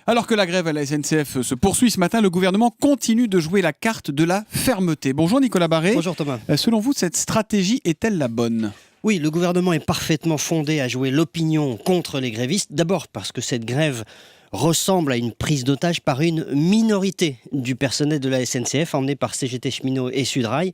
Alors que la grève à la SNCF se poursuit ce matin, le gouvernement continue de jouer la carte de la fermeté. Bonjour Nicolas Barré. Bonjour Thomas. Selon vous, cette stratégie est-elle la bonne ? Oui, le gouvernement est parfaitement fondé à jouer l'opinion contre les grévistes. D'abord parce que cette grève ressemble à une prise d'otage par une minorité du personnel de la SNCF, emmenée par CGT Cheminots et Sudrail.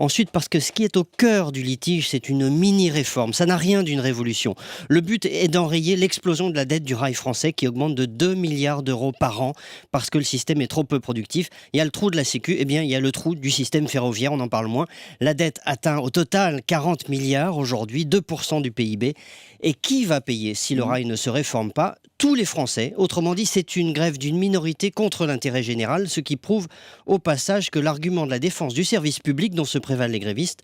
Ensuite, parce que ce qui est au cœur du litige, c'est une mini-réforme. Ça n'a rien d'une révolution. Le but est d'enrayer l'explosion de la dette du rail français qui augmente de 2 milliards d'euros par an parce que le système est trop peu productif. Il y a le trou de la Sécu, il y a le trou du système ferroviaire, on en parle moins. La dette atteint au total 40 milliards aujourd'hui, 2% du PIB. Et qui va payer si le rail ne se réforme pas ? Tous les Français. Autrement dit, c'est une grève d'une minorité contre l'intérêt général, ce qui prouve au passage que l'argument de la défense du service public dont se prévalent les grévistes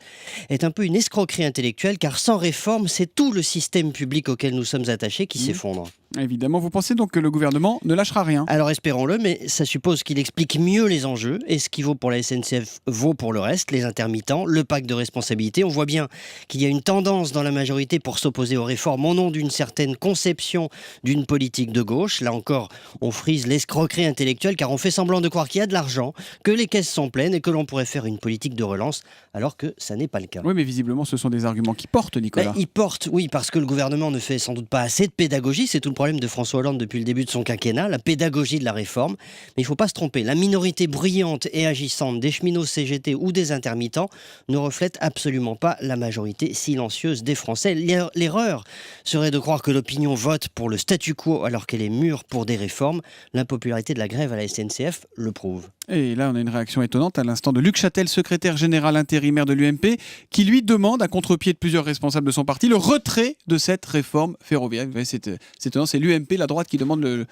est un peu une escroquerie intellectuelle, car sans réforme, c'est tout le système public auquel nous sommes attachés qui s'effondre. Évidemment, vous pensez donc que le gouvernement ne lâchera rien ? Alors espérons-le, mais ça suppose qu'il explique mieux les enjeux, et ce qui vaut pour la SNCF vaut pour le reste, les intermittents, le pacte de responsabilité. On voit bien qu'il y a une tendance dans la majorité pour s'opposer aux réformes au nom d'une certaine conception d'une politique de gauche. Là encore, on frise l'escroquerie intellectuelle, car on fait semblant de croire qu'il y a de l'argent, que les caisses sont pleines et que l'on pourrait faire une politique de relance, alors que ça n'est pas le cas. Oui, mais visiblement, ce sont des arguments qui portent, Nicolas. Ils portent, oui, parce que le gouvernement ne fait sans doute pas assez de pédagogie. C'est tout le problème de François Hollande depuis le début de son quinquennat, la pédagogie de la réforme. Mais il ne faut pas se tromper. La minorité bruyante et agissante des cheminots CGT ou des intermittents ne reflète absolument pas la majorité silencieuse des Français. L'erreur serait de croire que l'opinion vote pour le statu quo alors qu'elle est mûre pour des réformes. L'impopularité de la grève à la SNCF le prouve. Et là, on a une réaction étonnante à l'instant de Luc Châtel, secrétaire général intérimaire de l'UMP, qui lui demande, à contre-pied de plusieurs responsables de son parti, le retrait de cette réforme ferroviaire. C'est étonnant, c'est l'UMP, la droite, qui demande le...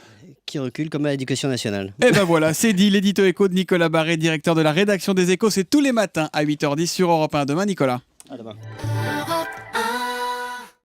Qui recule comme à l'Éducation nationale. Et ben voilà, c'est dit. L'édito écho de Nicolas Barré, directeur de la rédaction des Échos, c'est tous les matins à 8h10 sur Europe 1. Demain, Nicolas. À demain.